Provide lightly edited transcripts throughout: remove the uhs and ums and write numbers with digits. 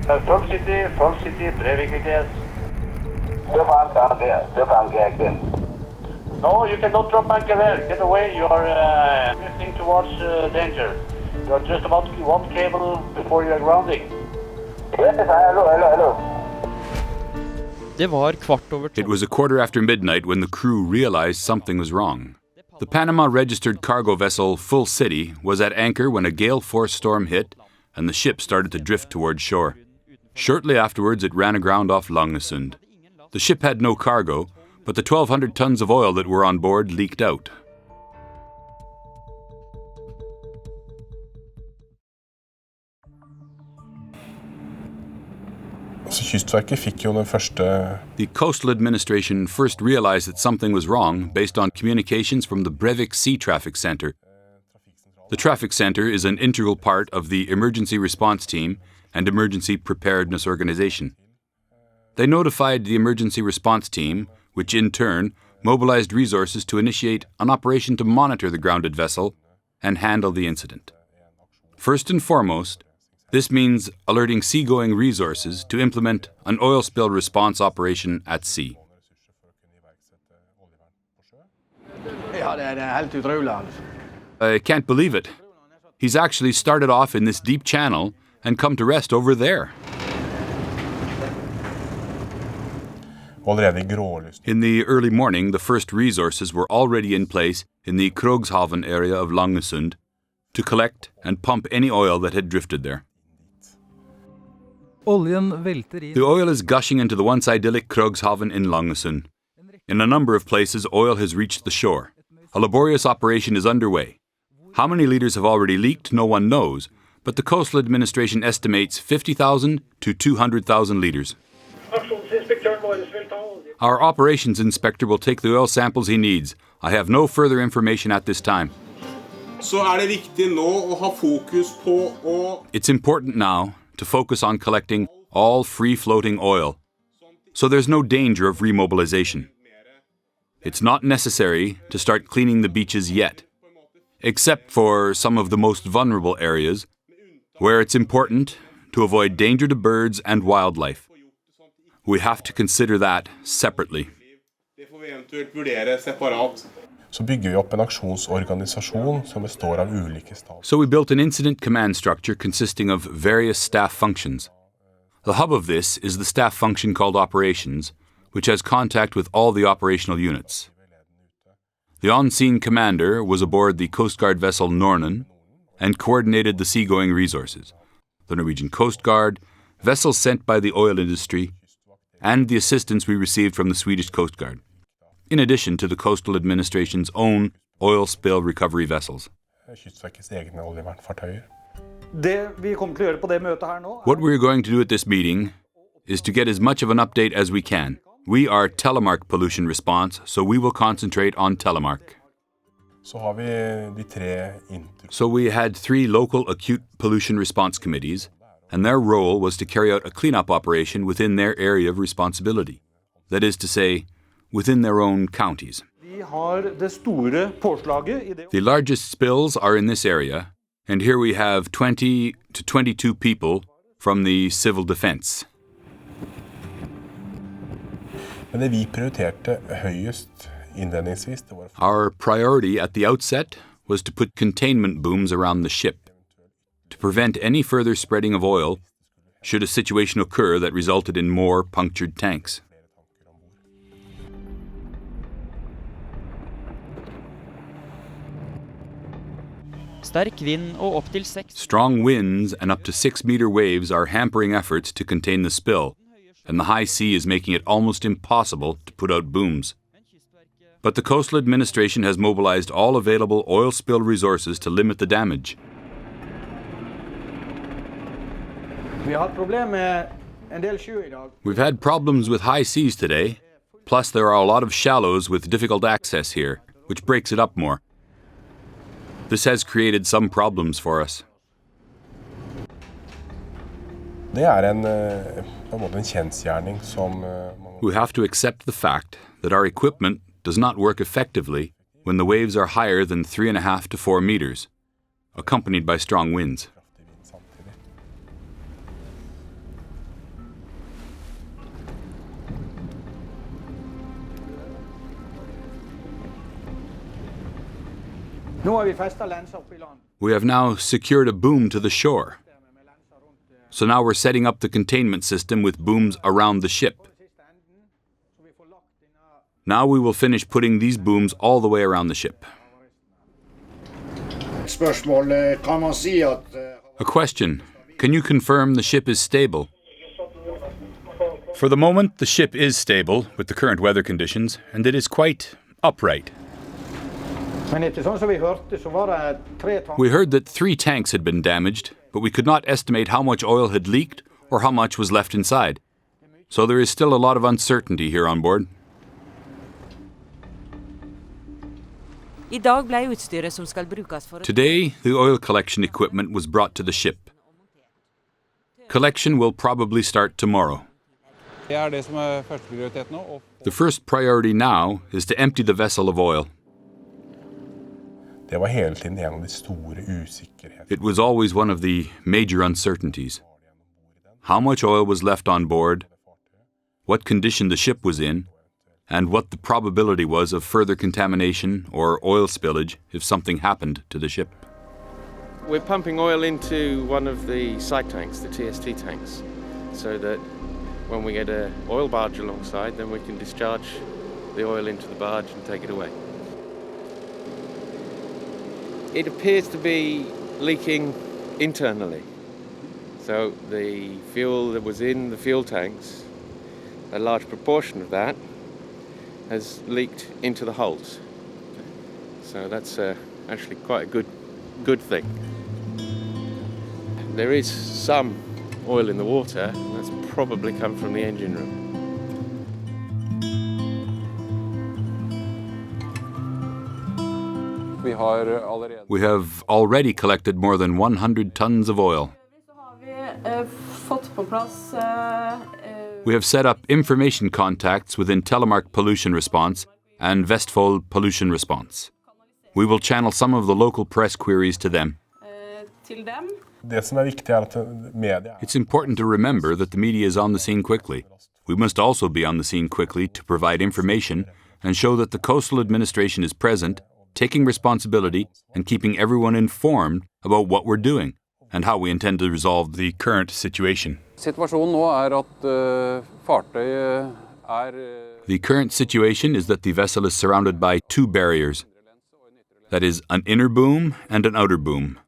Front City, Breivik VTS. No, you cannot drop anchor there. Get away, you are drifting towards danger. You are just about one cable before you are grounding. Yes, hello. Det var 12:15. It was a quarter after midnight when the crew realized something was wrong. The Panama-registered cargo vessel Full City was at anchor when a gale force storm hit and the ship started to drift towards shore. Shortly afterwards, it ran aground off Langesund. The ship had no cargo, but the 1,200 tons of oil that were on board leaked out. The Coastal Administration first realized that something was wrong based on communications from the Breivik Sea Traffic Center. The Traffic Center is an integral part of the Emergency Response Team and Emergency Preparedness Organization. They notified the Emergency Response Team, which in turn mobilized resources to initiate an operation to monitor the grounded vessel and handle the incident. First and foremost, this means alerting seagoing resources to implement an oil spill response operation at sea. I can't believe it. He's actually started off in this deep channel and come to rest over there. In the early morning, the first resources were already in place in the Krogshaven area of Langesund to collect and pump any oil that had drifted there. The oil is gushing into the once idyllic Krogshaven in Langesund. In a number of places, oil has reached the shore. A laborious operation is underway. How many liters have already leaked, no one knows, but the Coastal Administration estimates 50,000 to 200,000 liters. Our operations inspector will take the oil samples he needs. I have no further information at this time. It's important now to focus on collecting all free-floating oil, so there's no danger of remobilization. It's not necessary to start cleaning the beaches yet, except for some of the most vulnerable areas, where it's important to avoid danger to birds and wildlife. We have to consider that separately. Så bygger vi opp en aksjonsorganisasjon som består av ulike stab. So we built an incident command structure consisting of various staff functions. The hub of this is the staff function called Operations, which has contact with all the operational units. The on-scene commander was aboard the Coast Guard vessel Nornen and coordinated the seagoing resources, the Norwegian Coast Guard, vessels sent by the oil industry, and the assistance we received from the Swedish Coast Guard, in addition to the Coastal Administration's own oil spill recovery vessels. What we're going to do at this meeting is to get as much of an update as we can. We are telemark pollution response, so we will concentrate on telemark. So we had 3 local acute pollution response committees, and their role was to carry out a cleanup operation within their area of responsibility. That is to say, within their own counties. The largest spills are in this area, and here we have 20 to 22 people from the civil defense. Our priority at the outset was to put containment booms around the ship to prevent any further spreading of oil should a situation occur that resulted in more punctured tanks. Strong winds and up to 6-meter waves are hampering efforts to contain the spill, and the high sea is making it almost impossible to put out booms. But the Coastal Administration has mobilized all available oil spill resources to limit the damage. We've had problems with high seas today, plus there are a lot of shallows with difficult access here, which breaks it up more. This has created some problems for us. We have to accept the fact that our equipment does not work effectively when the waves are higher than 3.5 to 4 meters, accompanied by strong winds. We have now secured a boom to the shore. So now we're setting up the containment system with booms around the ship. Now we will finish putting these booms all the way around the ship. A question. Can you confirm the ship is stable? For the moment, the ship is stable with the current weather conditions, and it is quite upright. We heard that 3 tanks had been damaged, but we could not estimate how much oil had leaked or how much was left inside. So there is still a lot of uncertainty here on board. Today, the oil collection equipment was brought to the ship. Collection will probably start tomorrow. The first priority now is to empty the vessel of oil. Det var hele tiden en av de store usikkerheter. It was always one of the major uncertainties. How much oil was left on board, what condition the ship was in, and what the probability was of further contamination or oil spillage if something happened to the ship. We're pumping oil into one of the side tanks, the TST tanks, so that when we get an oil barge alongside, then we can discharge the oil into the barge and take it away. It appears to be leaking internally. So the fuel that was in the fuel tanks, a large proportion of that has leaked into the hulls. So that's actually quite a good thing. There is some oil in the water, and that's probably come from the engine room. We have already collected more than 100 tons of oil. We have set up information contacts within Telemark Pollution Response and Vestfold Pollution Response. We will channel some of the local press queries to them. It's important to remember that the media is on the scene quickly. We must also be on the scene quickly to provide information and show that the coastal administration is present, taking responsibility and keeping everyone informed about what we're doing and how we intend to resolve the current situation. The current situation is that the vessel is surrounded by 2 barriers. That is, an inner boom and an outer boom.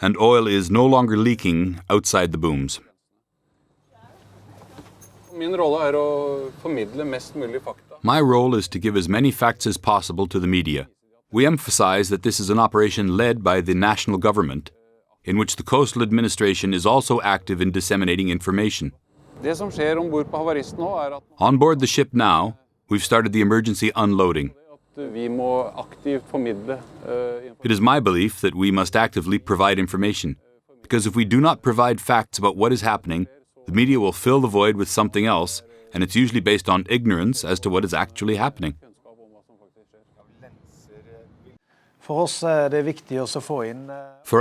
And oil is no longer leaking outside the booms. My role is to give as many facts as possible to the media. We emphasize that this is an operation led by the national government, in which the coastal administration is also active in disseminating information. On board the ship now, we've started the emergency unloading. It is my belief that we must actively provide information, because if we do not provide facts about what is happening, the media will fill the void with something else, and it's usually based on ignorance as to what is actually happening. For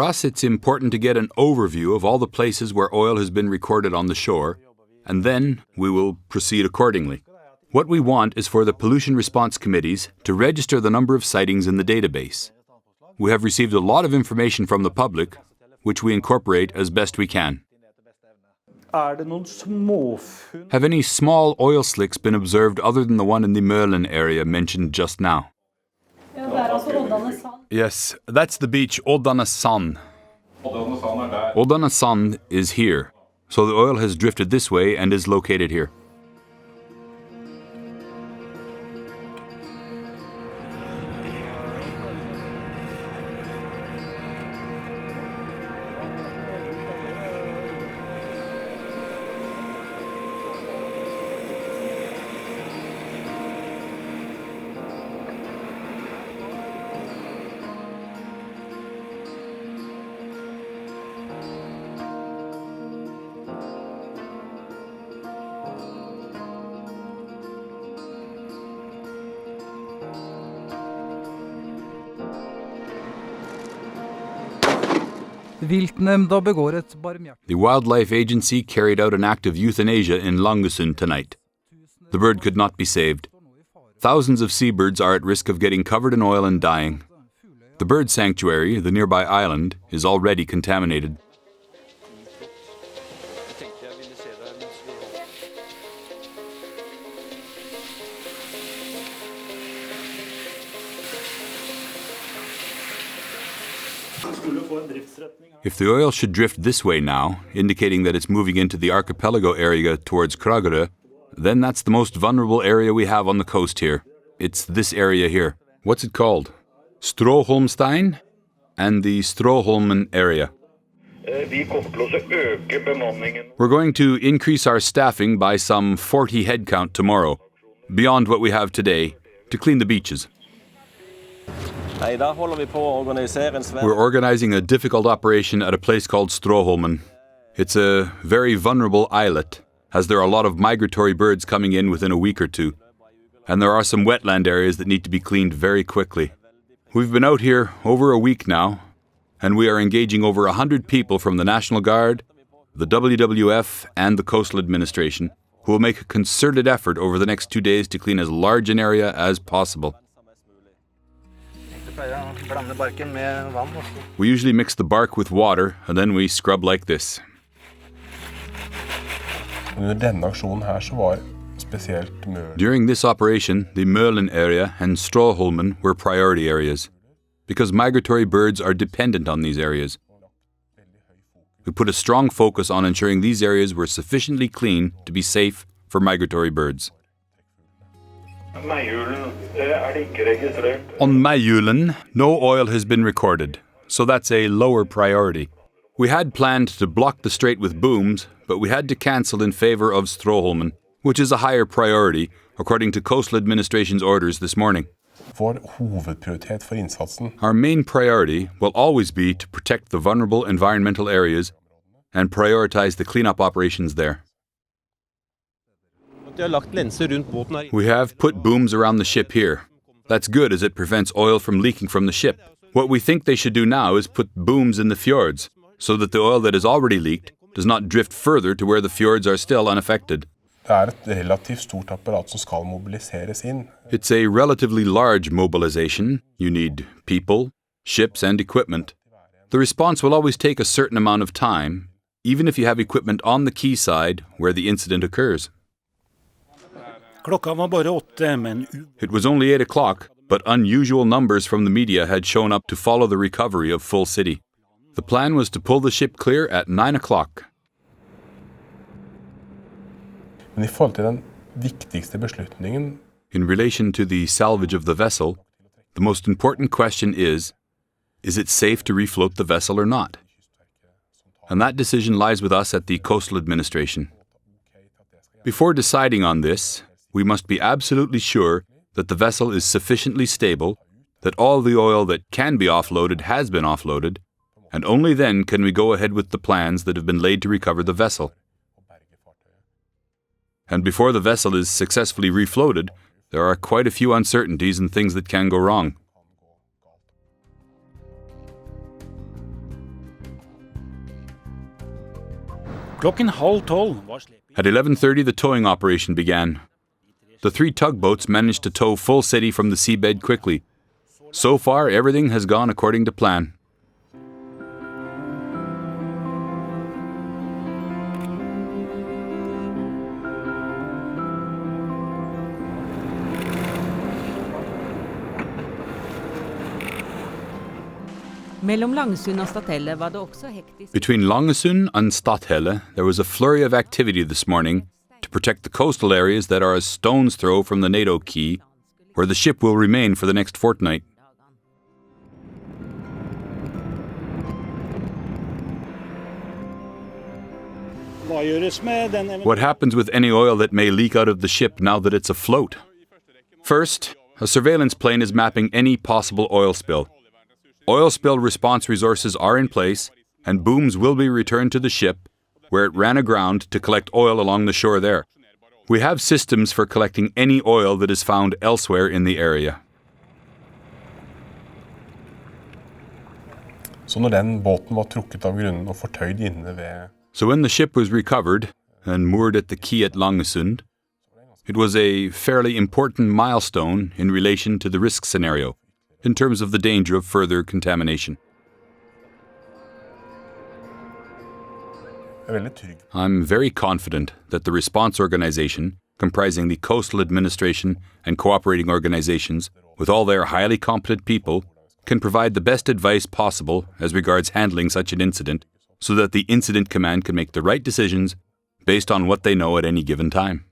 us, it's important to get an overview of all the places where oil has been recorded on the shore, and then we will proceed accordingly. What we want is for the pollution response committees to register the number of sightings in the database. We have received a lot of information from the public, which we incorporate as best we can. Have any small oil slicks been observed other than the one in the Mølen area mentioned just now? Yes, that's the beach Ådane Sand. Ådane Sand is here, so the oil has drifted this way and is located here. The Wildlife Agency carried out an act of euthanasia in Langesund tonight. The bird could not be saved. Thousands of seabirds are at risk of getting covered in oil and dying. The bird sanctuary, the nearby island, is already contaminated. If the oil should drift this way now, indicating that it's moving into the archipelago area towards Kragerø, then that's the most vulnerable area we have on the coast here. It's this area here. What's it called? Stråholmstein and the Stråholmen area. We're going to increase our staffing by some 40 headcount tomorrow, beyond what we have today, to clean the beaches. We're organizing a difficult operation at a place called Stråholmen. It's a very vulnerable islet, as there are a lot of migratory birds coming in within a week or two. And there are some wetland areas that need to be cleaned very quickly. We've been out here over a week now, and we are engaging over 100 people from the National Guard, the WWF, and the Coastal Administration, who will make a concerted effort over the next 2 days to clean as large an area as possible. We usually mix the bark with water, and then we scrub like this. During this operation, the Mølen area and Stråholmen were priority areas, because migratory birds are dependent on these areas. We put a strong focus on ensuring these areas were sufficiently clean to be safe for migratory birds. On Meijulen, no oil has been recorded, so that's a lower priority. We had planned to block the strait with booms, but we had to cancel in favor of Stråholmen, which is a higher priority, according to Coastal Administration's orders this morning. Our main priority will always be to protect the vulnerable environmental areas and prioritize the cleanup operations there. We have put booms around the ship here. That's good as it prevents oil from leaking from the ship. What we think they should do now is put booms in the fjords, so that the oil that has already leaked does not drift further to where the fjords are still unaffected. It's a relatively large mobilization. You need people, ships, and equipment. The response will always take a certain amount of time, even if you have equipment on the quayside where the incident occurs. It was only 8 o'clock, but unusual numbers from the media had shown up to follow the recovery of Full City. The plan was to pull the ship clear at 9 o'clock. Men I forhold til den viktigste beslutningen, In relation to the salvage of the vessel, the most important question is it safe to refloat the vessel or not? And that decision lies with us at the Coastal Administration. Before deciding on this, we must be absolutely sure that the vessel is sufficiently stable, that all the oil that can be offloaded has been offloaded, and only then can we go ahead with the plans that have been laid to recover the vessel. And before the vessel is successfully refloated, there are quite a few uncertainties and things that can go wrong. At 11:30, the towing operation began. The 3 tugboats managed to tow Full City from the seabed quickly. So far, everything has gone according to plan. Mellom Langesund og Stathelle var det også hektisk. Between Langesund and Stathelle, there was a flurry of activity this morning to protect the coastal areas that are a stone's throw from the NATO quay, where the ship will remain for the next fortnight. What happens with any oil that may leak out of the ship now that it's afloat? First, a surveillance plane is mapping any possible oil spill. Oil spill response resources are in place, and booms will be returned to the ship, where it ran aground to collect oil along the shore there. We have systems for collecting any oil that is found elsewhere in the area. Så når den båten var trukket av grunnen og fortøyd inne ved So when the ship was recovered and moored at the quay at Langesund, it was a fairly important milestone in relation to the risk scenario. in terms of the danger of further contamination. I'm very confident that the response organization, comprising the coastal administration and cooperating organizations, with all their highly competent people, can provide the best advice possible as regards handling such an incident, so that the incident command can make the right decisions based on what they know at any given time.